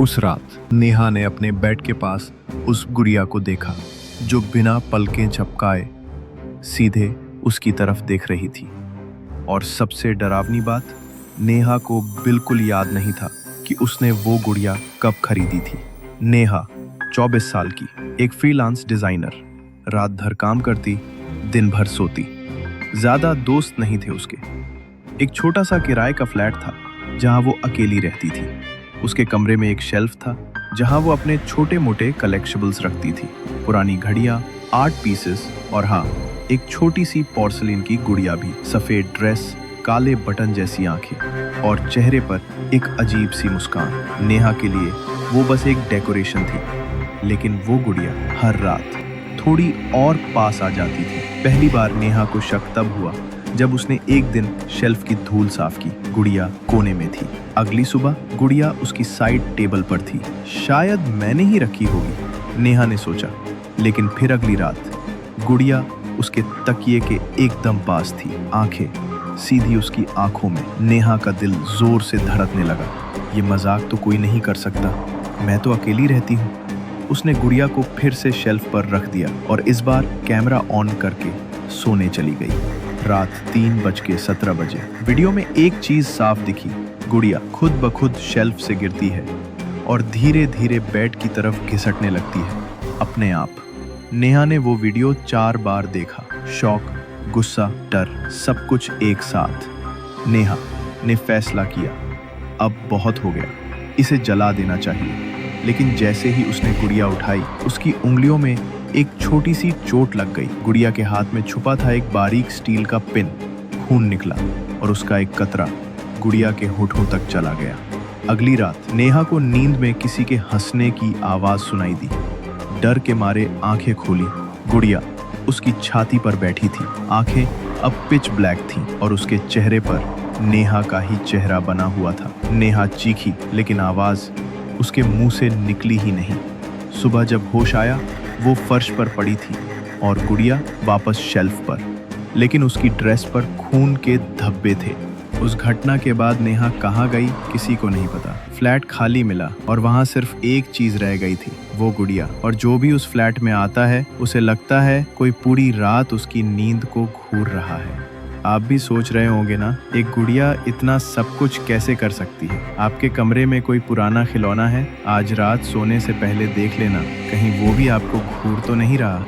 उस रात नेहा ने अपने बेड के पास उस गुड़िया को देखा जो बिना पलकें झपकाए सीधे उसकी तरफ देख रही थी। और सबसे डरावनी बात, नेहा को बिल्कुल याद नहीं था कि उसने वो गुड़िया कब खरीदी थी। नेहा 24 साल की, एक फ्रीलांस डिजाइनर, रात भर काम करती, दिन भर सोती। ज्यादा दोस्त नहीं थे उसके। एक छोटा सा किराए का फ्लैट था जहां वो अकेली रहती थी। उसके कमरे में एक शेल्फ था जहां वो अपने छोटे मोटे कलेक्शबल्स रखती थी, पुरानी घड़ियां, आर्ट पीसेस और हाँ, एक छोटी सी पोर्सलिन की गुड़िया भी। सफेद ड्रेस, काले बटन जैसी आंखें और चेहरे पर एक अजीब सी मुस्कान। नेहा के लिए वो बस एक डेकोरेशन थी, लेकिन वो गुड़िया हर रात थोड़ी और पास आ जाती थी। पहली बार नेहा को शक तब हुआ जब उसने एक दिन शेल्फ की धूल साफ की। गुड़िया कोने में थी। अगली सुबह गुड़िया उसकी साइड टेबल पर थी। शायद मैंने ही रखी होगी, नेहा ने सोचा। लेकिन फिर अगली रात गुड़िया उसके तकिए के एकदम पास थी, आंखें सीधी उसकी आंखों में। नेहा का दिल जोर से धड़कने लगा। ये मजाक तो कोई नहीं कर सकता, मैं तो अकेली रहती हूँ। उसने गुड़िया को फिर से शेल्फ पर रख दिया और इस बार कैमरा ऑन करके सोने चली गई। रात 3:17 वीडियो में एक चीज साफ दिखी, गुड़िया खुद ब खुद शेल्फ से गिरती है और धीरे धीरे बेड की तरफ घिसटने लगती है अपने आप। नेहा ने वो वीडियो 4 बार देखा। शौक, गुस्सा, डर, सब कुछ एक साथ। नेहा ने फैसला किया, अब बहुत हो गया, इसे जला देना चाहिए। लेकिन जैसे ही उसने गुड़िया उठाई, उसकी उंगलियों में एक छोटी सी चोट लग गई। गुड़िया के हाथ में छुपा था एक बारीक स्टील का पिन। खून निकला और उसका एक कतरा गुड़िया के होठों तक चला गया। अगली रात नेहा को नींद में किसी के हंसने की आवाज सुनाई दी। डर के मारे आंखें खोली। गुड़िया उसकी छाती पर बैठी थी। आंखें अब पिच ब्लैक थीं और उसके चेहरे पर नेहा का ही चेहरा बना हुआ था। नेहा चीखी, लेकिन आवाज उसके मुंह से निकली ही नहीं। सुबह जब होश आया, वो फर्श पर पड़ी थी और गुड़िया वापस शेल्फ पर, लेकिन उसकी ड्रेस पर खून के धब्बे थे। उस घटना के बाद नेहा कहाँ गई किसी को नहीं पता। फ्लैट खाली मिला और वहाँ सिर्फ एक चीज रह गई थी, वो गुड़िया। और जो भी उस फ्लैट में आता है उसे लगता है कोई पूरी रात उसकी नींद को घूर रहा है। आप भी सोच रहे होंगे ना, एक गुड़िया इतना सब कुछ कैसे कर सकती है। आपके कमरे में कोई पुराना खिलौना है, आज रात सोने से पहले देख लेना, कहीं वो भी आपको घूर तो नहीं रहा।